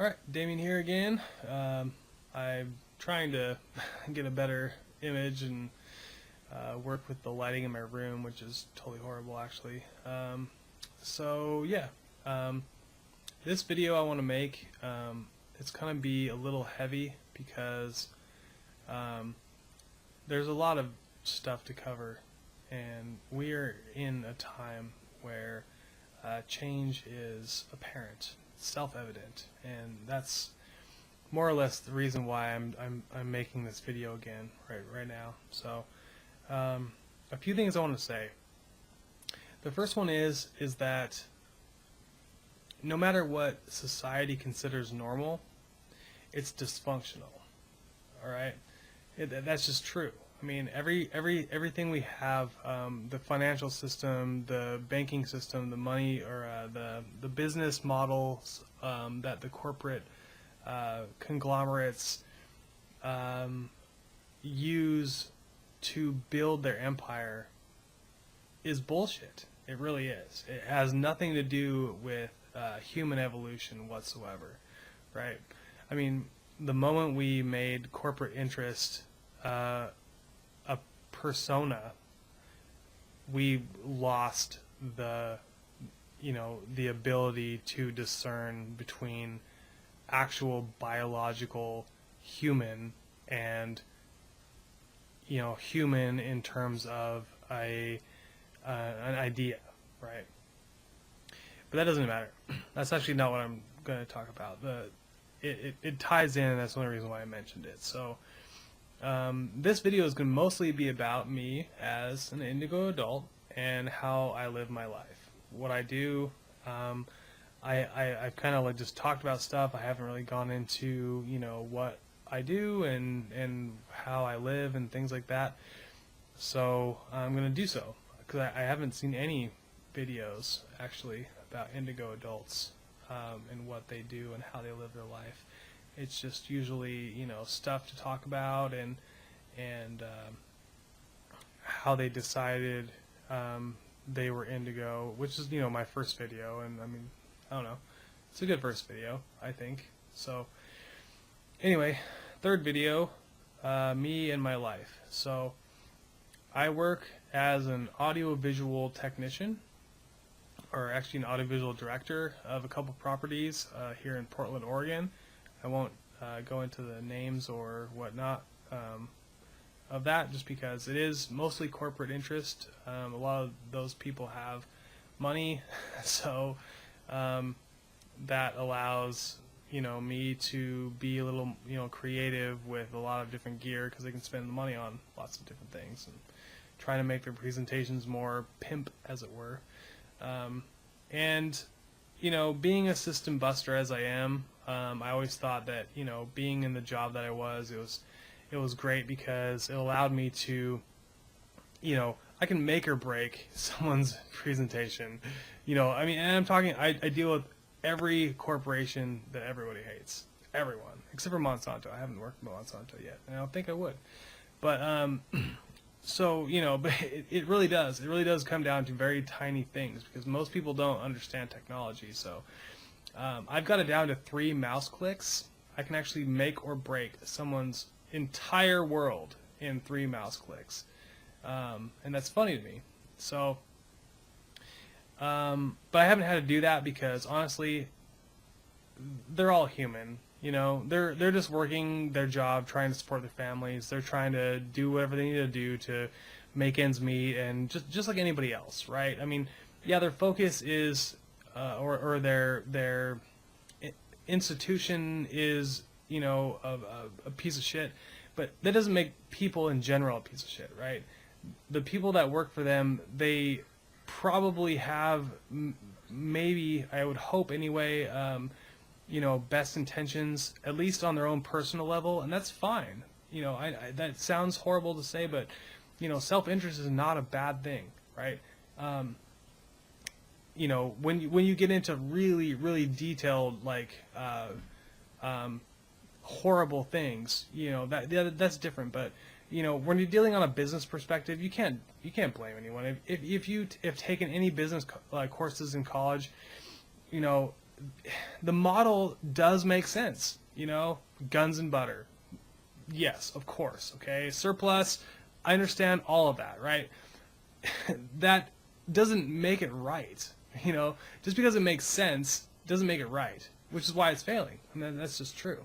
Alright, Damien here again. I'm trying to get a better image and work with the lighting in my room, which is totally horrible actually. This video I want to make, it's going to be a little heavy because there's a lot of stuff to cover, and we are in a time where change is apparent, self-evident, and that's more or less the reason why I'm making this video again right now. So a few things I want to say. The first one is that no matter what society considers normal, it's dysfunctional. All right, that's just true. I mean, everything we have, the financial system, the banking system, the money, or the business models that the corporate conglomerates use to build their empire is bullshit. It really is. It has nothing to do with human evolution whatsoever, right? I mean, the moment we made corporate interest a persona, we lost the ability to discern between actual biological human and human in terms of an idea, right? But that doesn't matter. That's actually not what I'm going to talk about. It ties in, and that's the only reason why I mentioned it. So this video is going to mostly be about me as an Indigo adult and how I live my life. What I do, I've kind of just talked about stuff. I haven't really gone into what I do and how I live and things like that. So I'm going to do so because I haven't seen any videos actually about Indigo adults and what they do and how they live their life. It's just usually stuff to talk about and how they decided they were Indigo, which is my first video, and I mean, I don't know, it's a good first video, I think. So anyway, third video, me and my life. So I work as an audiovisual technician, or actually an audiovisual director of a couple properties here in Portland, Oregon. I won't go into the names or whatnot of that, just because it is mostly corporate interest. A lot of those people have money, so that allows me to be a little creative with a lot of different gear, because they can spend the money on lots of different things and trying to make their presentations more pimp, as it were. And being a system buster as I am, I always thought that being in the job that I was, it was great because it allowed me to I can make or break someone's presentation. I mean, and I'm talking, I deal with every corporation that everybody hates, everyone except for Monsanto. I haven't worked with Monsanto yet, and I don't think I would, but so but it really does come down to very tiny things, because most people don't understand technology. So I've got it down to 3 mouse clicks. I can actually make or break someone's entire world in 3 mouse clicks, and that's funny to me. So but I haven't had to do that because honestly, they're all human. They're just working their job, trying to support their families. They're trying to do whatever they need to do to make ends meet, and just like anybody else, right? I mean, yeah, their focus is or their institution is a piece of shit, but that doesn't make people in general a piece of shit, right? The people that work for them, they probably have maybe, I would hope anyway, best intentions, at least on their own personal level, and that's fine. That sounds horrible to say, but self-interest is not a bad thing, right? When you get into really detailed, like horrible things, that's different. But when you're dealing on a business perspective, you can't blame anyone. If you have taken any business courses in college, the model does make sense. You know, guns and butter. Yes, of course. Okay, surplus. I understand all of that, right? That doesn't make it right. You know, just because it makes sense doesn't make it right, which is why it's failing. I mean, that's just true.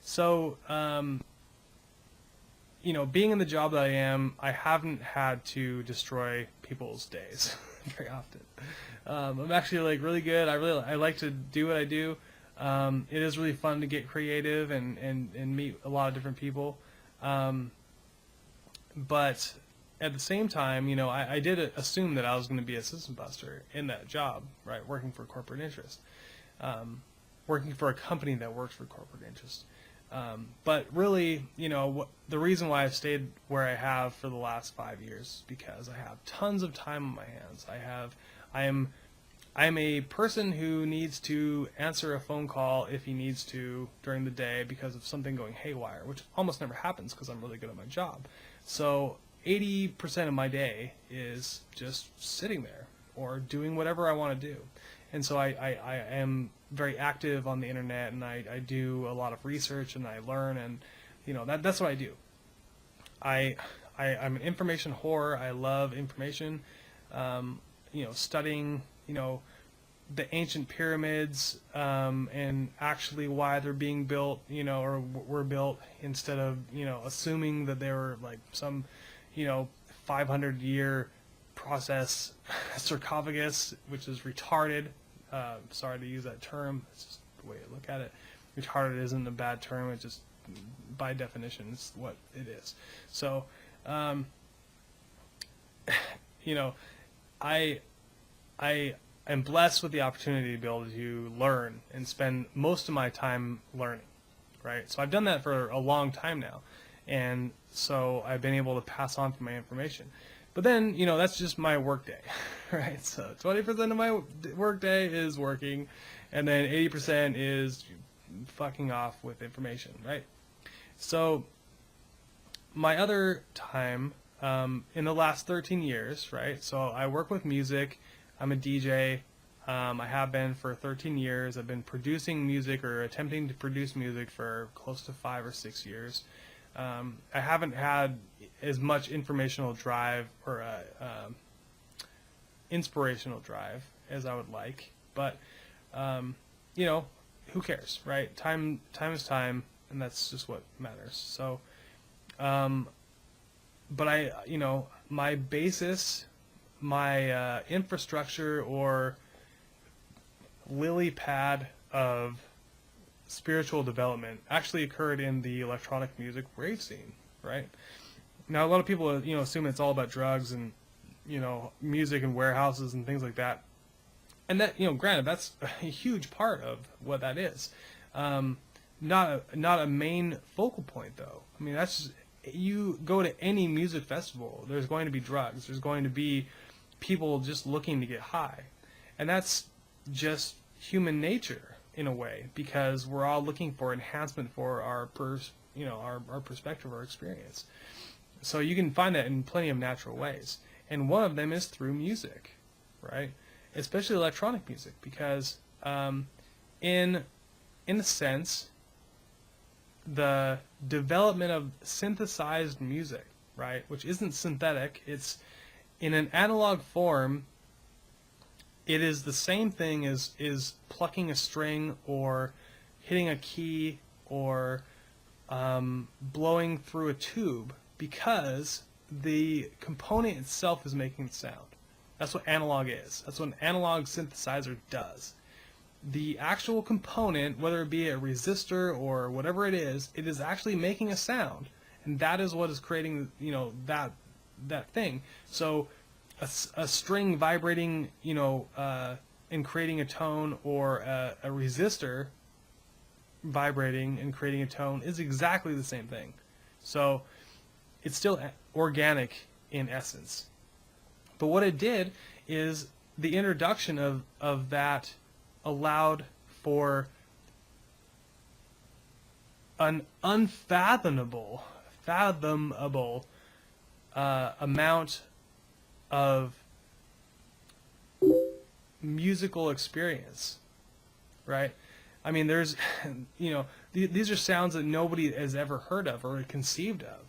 So, you know, being in the job that I am, I haven't had to destroy people's days very often. I'm actually like really good. I like to do what I do. It is really fun to get creative and meet a lot of different people. But at the same time, you know, I did assume that I was going to be a system buster in that job, right? Working for corporate interest, working for a company that works for corporate interest. But really, you know, the reason why I've stayed where I have for the last 5 years is because I have tons of time on my hands. I am a person who needs to answer a phone call if he needs to during the day because of something going haywire, which almost never happens because I'm really good at my job. So 80% of my day is just sitting there or doing whatever I want to do. And so I am very active on the internet, and I do a lot of research, and I learn, and you know, that's what I do. I'm an information whore. I love information. You know, studying, you know, the ancient pyramids, and actually why they're being built, you know, or were built, instead of, you know, assuming that they were like some, you know, 500-year process sarcophagus, which is retarded. Sorry to use that term. It's just the way I look at it. Retarded isn't a bad term. It just, by definition, is what it is. So, you know, I am blessed with the opportunity to be able to learn and spend most of my time learning, right? So I've done that for a long time now, and so I've been able to pass on my information. But then, you know, that's just my work day, right? So 20% of my work day is working, and then 80% is fucking off with information, right? So my other time, in the last 13 years, right? So I work with music. I'm a DJ. I have been for 13 years. I've been producing music or attempting to produce music for close to 5 or 6 years. I haven't had as much informational drive or inspirational drive as I would like, but you know, who cares, right? Time is time, and that's just what matters. So, but you know, my basis, my infrastructure or lily pad of spiritual development actually occurred in the electronic music rave scene, right? Now, a lot of people, you know, assume it's all about drugs and, you know, music and warehouses and things like that. And that, you know, granted, that's a huge part of what that is. Not a main focal point, though. I mean, that's just, you go to any music festival, there's going to be drugs. There's going to be people just looking to get high. And that's just human nature in a way, because we're all looking for enhancement for our perspective, our experience. So you can find that in plenty of natural ways, and one of them is through music, right? Especially electronic music, because in a sense, the development of synthesized music, right, which isn't synthetic, it's in an analog form. It is the same thing as plucking a string or hitting a key or blowing through a tube, because the component itself is making sound. That's what analog is. That's what an analog synthesizer does. The actual component, whether it be a resistor or whatever it is actually making a sound, and that is what is creating, you know, that thing. So a string vibrating, you know, and creating a tone, or a resistor vibrating and creating a tone is exactly the same thing. So it's still organic in essence. But what it did is the introduction of that allowed for an unfathomable amount of musical experience right? I mean, there's, these are sounds that nobody has ever heard of or conceived of.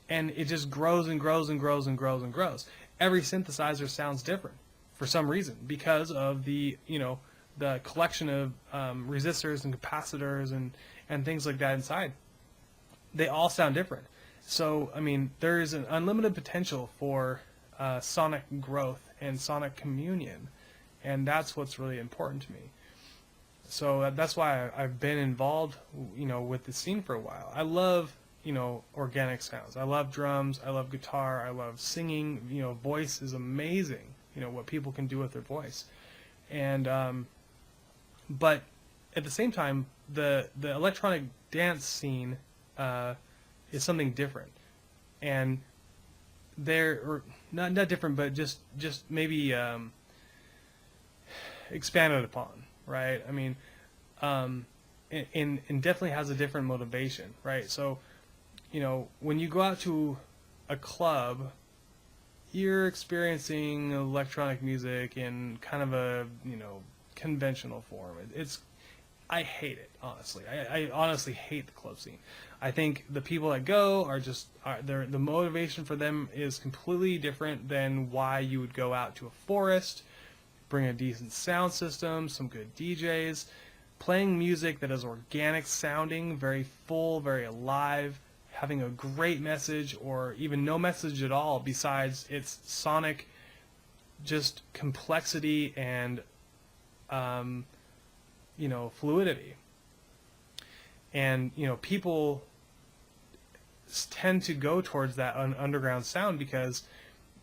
And it just grows and grows and grows and grows and grows. Every synthesizer sounds different for some reason because of the collection of resistors and capacitors and things like that inside. They all sound different. So, I mean, there is an unlimited potential for sonic growth and sonic communion. And that's what's really important to me. So that's why I've been involved, with the scene for a while. I love, organic sounds. I love drums. I love guitar. I love singing. Voice is amazing. What people can do with their voice. And, but at the same time, the electronic dance scene is something different. And or not different, but just maybe expanded upon. Right? I mean, and definitely has a different motivation, right? So, when you go out to a club, you're experiencing electronic music in kind of a, conventional form. I hate it, honestly. I honestly hate the club scene. I think the people that go the motivation for them is completely different than why you would go out to a forest, bring a decent sound system, some good DJs, playing music that is organic sounding, very full, very alive, having a great message or even no message at all besides its sonic just complexity and fluidity. And people tend to go towards that underground sound because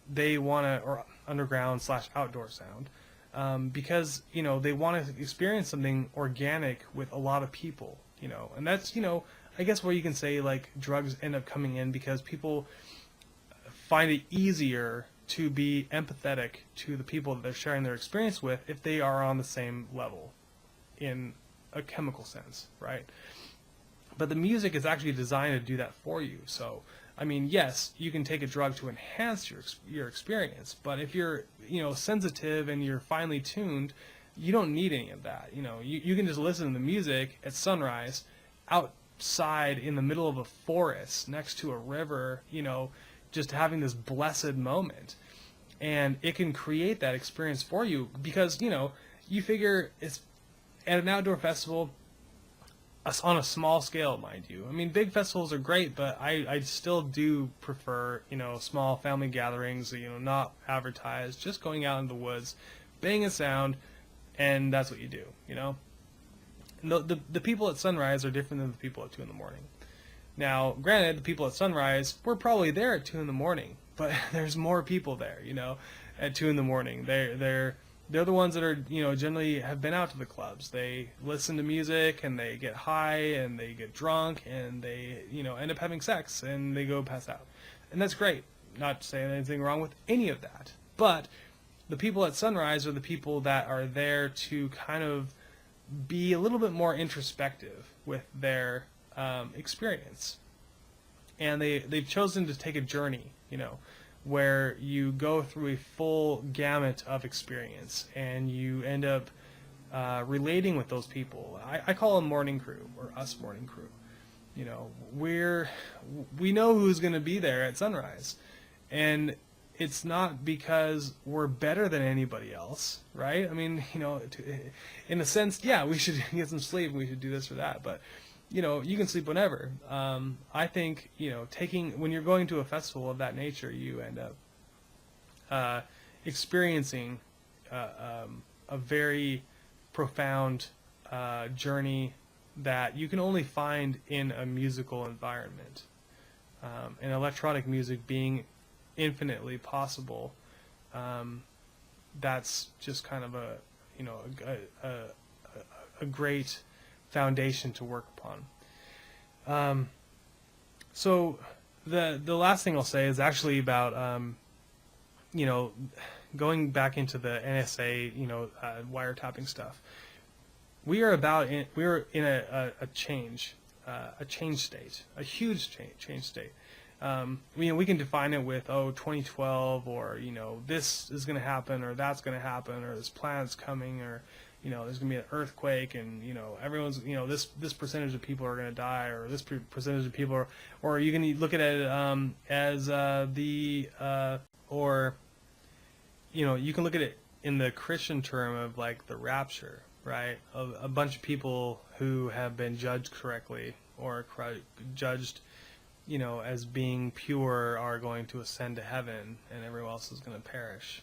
they want to, or underground/outdoor sound, because they want to experience something organic with a lot of people, and that's I guess where you can say like drugs end up coming in because people find it easier to be empathetic to the people that they're sharing their experience with if they are on the same level in a chemical sense, right? But the music is actually designed to do that for you. So I mean, yes, you can take a drug to enhance your experience, but if you're sensitive and you're finely tuned, you don't need any of that. You can just listen to the music at sunrise, outside in the middle of a forest next to a river, just having this blessed moment, and it can create that experience for you because you figure it's at an outdoor festival. On a small scale, mind you. I mean, big festivals are great, but I still do prefer, small family gatherings, not advertised, just going out in the woods, banging sound, and that's what you do, And the people at sunrise are different than the people at 2 in the morning. Now, granted, the people at sunrise, we're probably there at 2 in the morning, but there's more people there, at 2 in the morning. They're the ones that are, generally have been out to the clubs. They listen to music and they get high and they get drunk and they, end up having sex and they go pass out. And that's great. Not saying anything wrong with any of that. But the people at sunrise are the people that are there to kind of be a little bit more introspective with their experience. And they've chosen to take a journey, where you go through a full gamut of experience and you end up relating with those people. I call them morning crew, or us morning crew. We know who's going to be there at sunrise, and it's not because we're better than anybody else, right? I mean, in a sense, yeah, we should get some sleep and we should do this or that, but you can sleep whenever. I think, when you're going to a festival of that nature, you end up experiencing a very profound journey that you can only find in a musical environment. And electronic music being infinitely possible, that's just kind of a great foundation to work upon. So the last thing I'll say is actually about going back into the NSA wiretapping stuff. We are in a change state, a huge change state. We can define it with 2012, or this is going to happen, or that's going to happen, or this planet's coming, or there's going to be an earthquake, and, everyone's, this percentage of people are going to die, or this percentage of people are, or you can look at it as or, you can look at it in the Christian term of like the rapture, right? Of a bunch of people who have been judged correctly or judged, as being pure are going to ascend to heaven, and everyone else is going to perish.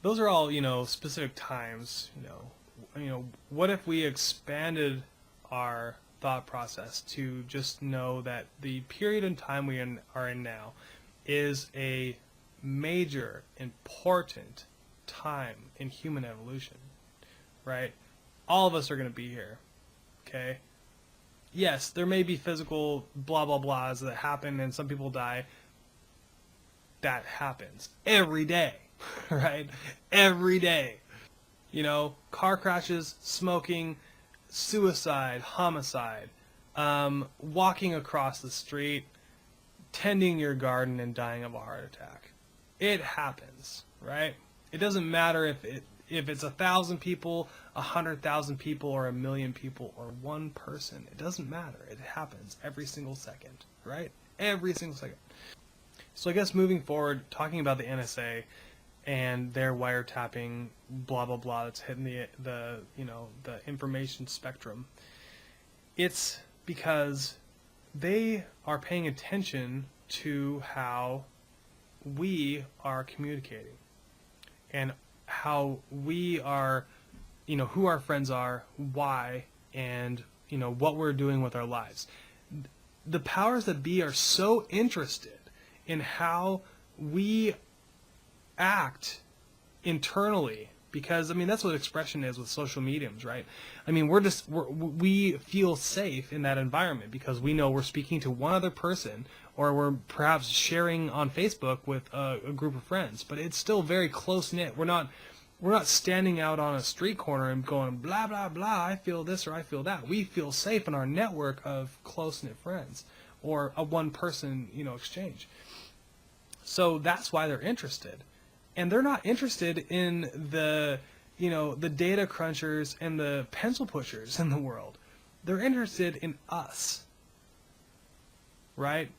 Those are all, specific times. What if we expanded our thought process to just know that the period in time we are in now is a major, important time in human evolution, right? All of us are going to be here, okay? Yes, there may be physical blah, blah, blahs that happen and some people die. That happens every day, right? Every day. Car crashes, smoking, suicide, homicide, walking across the street, tending your garden and dying of a heart attack. It happens, right? It doesn't matter if it's 1,000 people, 100,000 people, or 1,000,000 people, or one person. It doesn't matter. It happens every single second, right? Every single second. So I guess moving forward, talking about the NSA and their wiretapping, blah blah blah, that's hitting the information spectrum. It's because they are paying attention to how we are communicating and how we are, who our friends are, why, and what we're doing with our lives. The powers that be are so interested in how we act internally, because that's what expression is with social mediums, right? We feel safe in that environment because we know we're speaking to one other person, or we're perhaps sharing on Facebook with a group of friends, but it's still very close knit. We're not standing out on a street corner and going blah blah blah, I feel this or I feel that. We feel safe in our network of close knit friends, or a one person exchange. So that's why they're interested. And they're not interested in the data crunchers and the pencil pushers in the world. They're interested in us, right?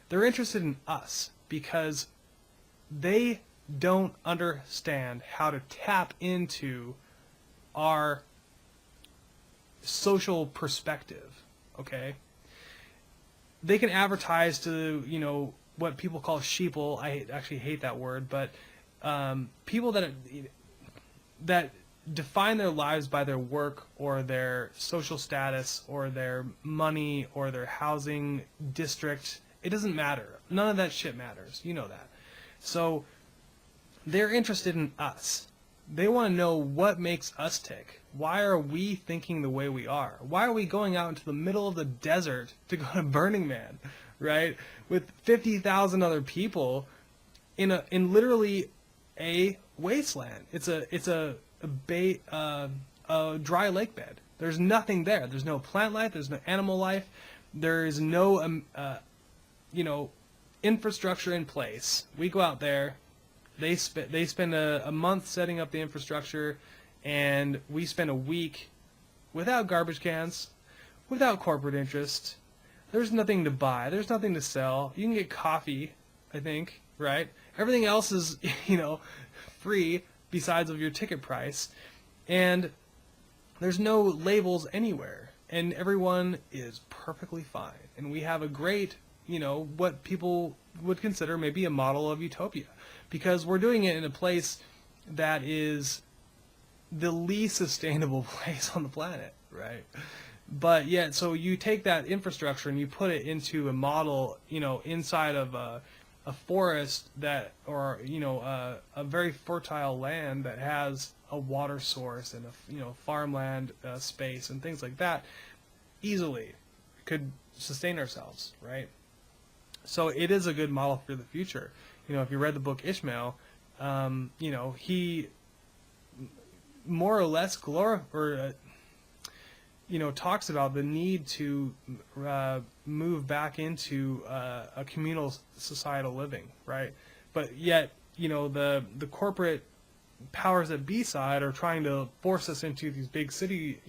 They're interested in us because they don't understand how to tap into our social perspective, okay? They can advertise to, what people call sheeple. I actually hate that word, but people that define their lives by their work or their social status or their money or their housing district. It doesn't matter. None of that shit matters. You know that. So they're interested in us. They want to know what makes us tick. Why are we thinking the way we are? Why are we going out into the middle of the desert to go to Burning Man, right? With 50,000 other people in literally a wasteland. It's a dry lake bed. There's nothing there. There's no plant life. There's no animal life. There is no infrastructure in place. We go out there. They spend a month setting up the infrastructure, and we spend a week without garbage cans, without corporate interest. There's nothing to buy. There's nothing to sell. You can get coffee, I think, right? Everything else is, free besides of your ticket price. And there's no labels anywhere. And everyone is perfectly fine. And we have a great, what people would consider maybe a model of utopia. Because we're doing it in a place that is the least sustainable place on the planet, right? But yet, so you take that infrastructure and you put it into a model, inside of a forest that, or a very fertile land that has a water source and a farmland space and things like that, easily could sustain ourselves, right? So it is a good model for the future. If you read the book Ishmael, he more or less talks about the need to move back into a communal societal living, right? But yet, the corporate powers that be side are trying to force us into these big city,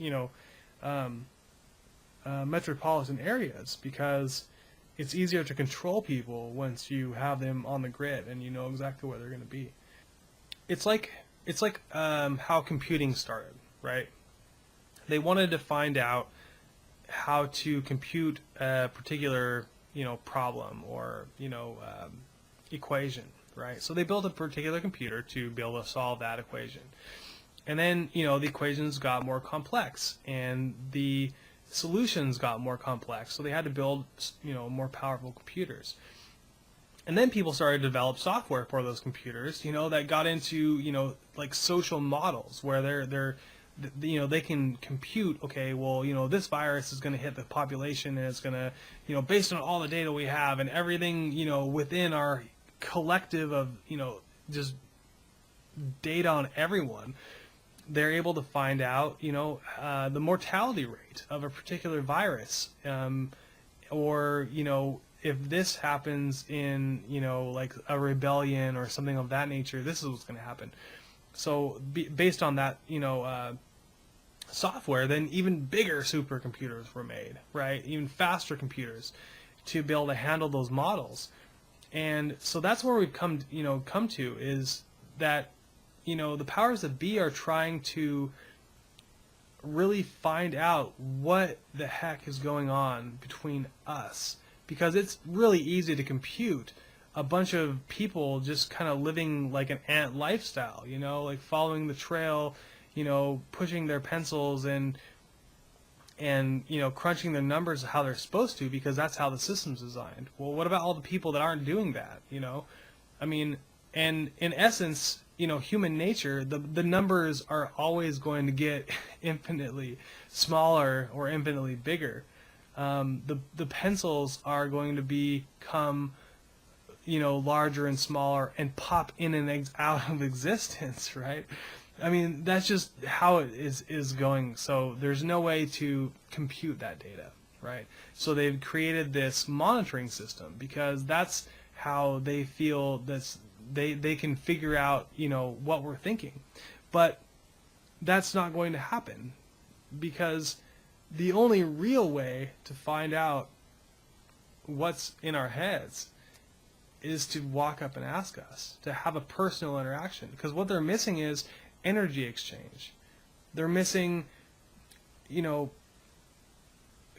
metropolitan areas, because it's easier to control people once you have them on the grid and you know exactly where they're going to be. It's like how computing started, right? They wanted to find out how to compute a particular, problem or, equation, right? So they built a particular computer to be able to solve that equation. And then, the equations got more complex and the solutions got more complex. So they had to build, more powerful computers. And then people started to develop software for those computers, that got into, like social models where they can compute, okay, well, this virus is going to hit the population and it's going to, based on all the data we have and everything, within our collective of, just data on everyone, they're able to find out, the mortality rate of a particular virus, or, if this happens in, like a rebellion or something of that nature, this is what's going to happen. So based on that, software, then even bigger supercomputers were made, right? Even faster computers to be able to handle those models. And so that's where we've come to is that, the powers that be are trying to really find out what the heck is going on between us, because it's really easy to compute a bunch of people just kind of living like an ant lifestyle, like following the trail, pushing their pencils and crunching their numbers how they're supposed to, because that's how the system's designed. Well, what about all the people that aren't doing that? I mean, and in essence, human nature, the numbers are always going to get infinitely smaller or infinitely bigger. The pencils are going to become, larger and smaller and pop in and out of existence, right? I mean, that's just how it is going. So there's no way to compute that data, right? So they've created this monitoring system because that's how they feel that they can figure out, what we're thinking. But that's not going to happen, because the only real way to find out what's in our heads is to walk up and ask us, to have a personal interaction. Because what they're missing is energy exchange. They're missing,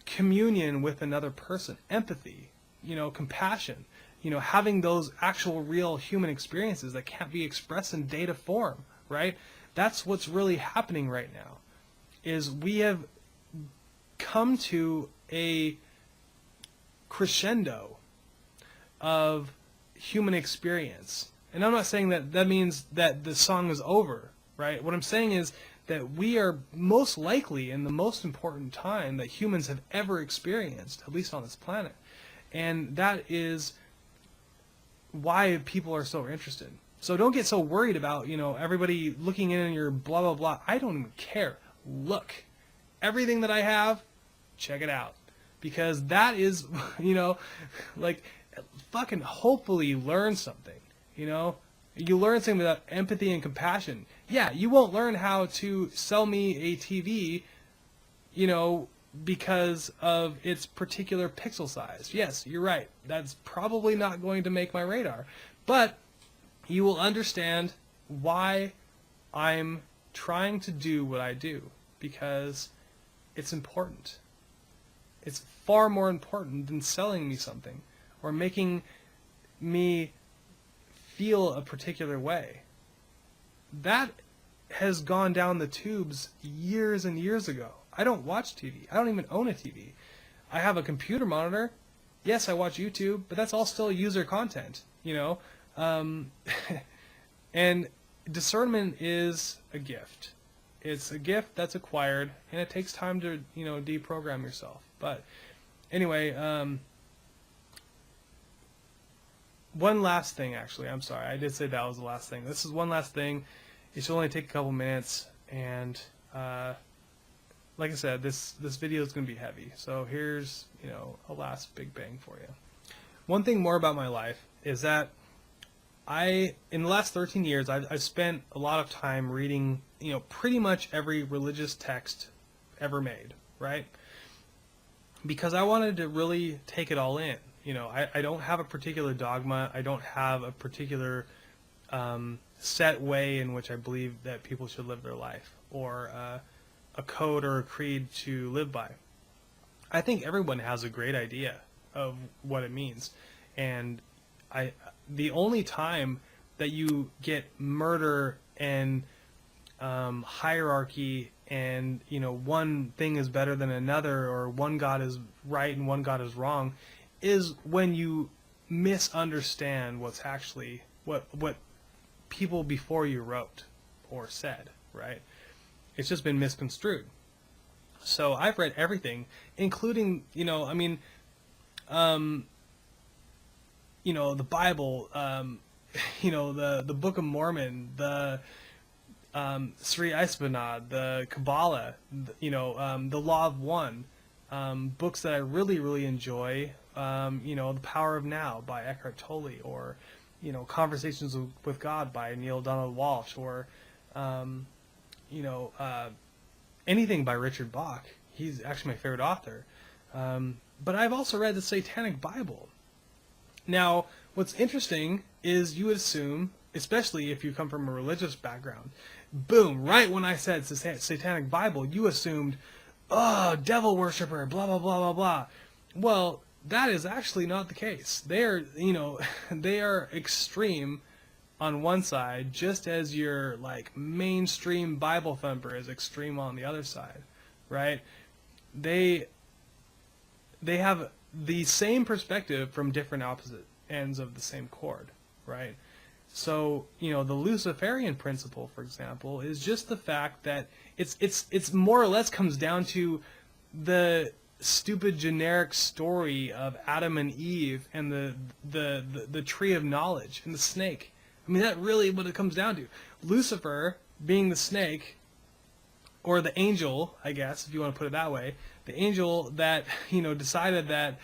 communion with another person, empathy, compassion, having those actual real human experiences that can't be expressed in data form, right? That's what's really happening right now, is we have come to a crescendo of human experience. And I'm not saying that means that the song is over, right? What I'm saying is that we are most likely in the most important time that humans have ever experienced, at least on this planet. And that is why people are so interested. So don't get so worried about, everybody looking in your blah, blah, blah. I don't even care. Look, everything that I have, check it out. Because that is, like, fucking hopefully learn something, You learn something about empathy and compassion. Yeah, you won't learn how to sell me a TV, because of its particular pixel size. Yes, you're right. That's probably not going to make my radar. But you will understand why I'm trying to do what I do, because it's important. It's far more important than selling me something or making me feel a particular way. That has gone down the tubes years and years ago. I don't watch TV. I don't even own a TV. I have a computer monitor. Yes, I watch YouTube, but that's all still user content, and discernment is a gift. It's a gift that's acquired, and it takes time to, deprogram yourself. But anyway, one last thing, actually. I'm sorry. I did say that was the last thing. This is one last thing. It should only take a couple minutes, and like I said, this video is going to be heavy. So here's, a last big bang for you. One thing more about my life is that in the last 13 years, I've spent a lot of time reading, pretty much every religious text ever made, right? Because I wanted to really take it all in. I don't have a particular dogma. I don't have a particular set way in which I believe that people should live their life, or a code or a creed to live by. I think everyone has a great idea of what it means, and the only time that you get murder and hierarchy and one thing is better than another, or one God is right and one God is wrong, is when you misunderstand what's actually what people before you wrote or said, right? It's just been misconstrued. So I've read everything, including the Bible, the Book of Mormon, the Sri Ispanad, the Kabbalah, the Law of One, books that I really, really enjoy. The Power of Now by Eckhart Tolle, or Conversations with God by Neil Donald Walsh, or anything by Richard Bach. He's actually my favorite author. But I've also read the Satanic Bible. Now, what's interesting is you would assume, especially if you come from a religious background, boom, right when I said Satanic Bible, you assumed, oh, devil worshiper, blah, blah, blah, blah, blah. Well, that is actually not the case. They are extreme on one side, just as your mainstream Bible thumper is extreme on the other side, right? They have the same perspective from different opposite ends of the same cord, right? So, the Luciferian principle, for example, is just the fact that it's more or less comes down to the stupid generic story of Adam and Eve and the tree of knowledge and the snake. I mean, that's really what it comes down to. Lucifer being the snake, or the angel, I guess, if you want to put it that way, the angel that decided that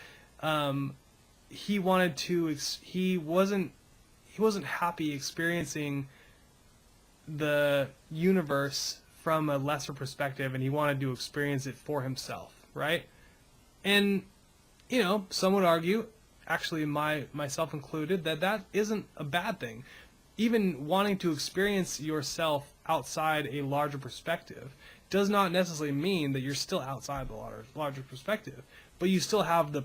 he wasn't happy experiencing the universe from a lesser perspective, and he wanted to experience it for himself, right? And some would argue, actually myself included, that isn't a bad thing. Even wanting to experience yourself outside a larger perspective does not necessarily mean that you're still outside the larger perspective, but you still have the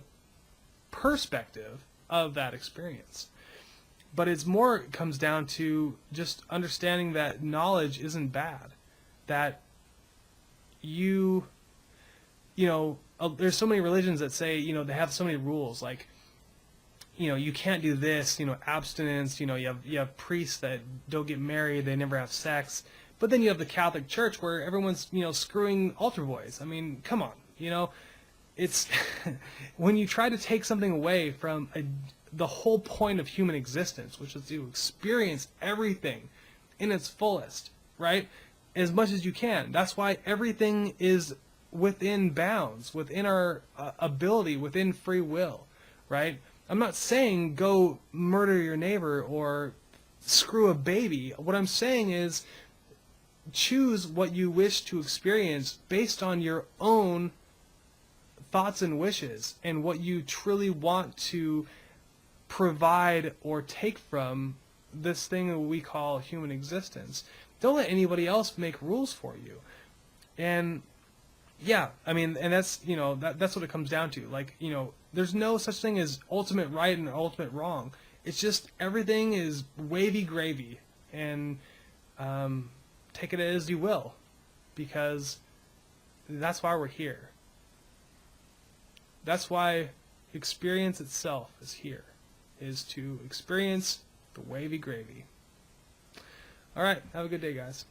perspective of that experience. But it comes down to just understanding that knowledge isn't bad. That there's so many religions that say, they have so many rules, like, you can't do this, abstinence, you have priests that don't get married, they never have sex. But then you have the Catholic Church where everyone's, screwing altar boys. I mean, come on, it's when you try to take something away from the whole point of human existence, which is to experience everything in its fullest, right? As much as you can. That's why everything is within bounds, within our ability, within free will, right? I'm not saying go murder your neighbor or screw a baby. What I'm saying is choose what you wish to experience based on your own thoughts and wishes and what you truly want to provide or take from this thing that we call human existence. Don't let anybody else make rules for you. And yeah, I mean, and that's, that's what it comes down to. There's no such thing as ultimate right and ultimate wrong. It's just everything is wavy gravy, and take it as you will, because that's why we're here. That's why experience itself is here, is to experience the wavy gravy. All right, have a good day, guys.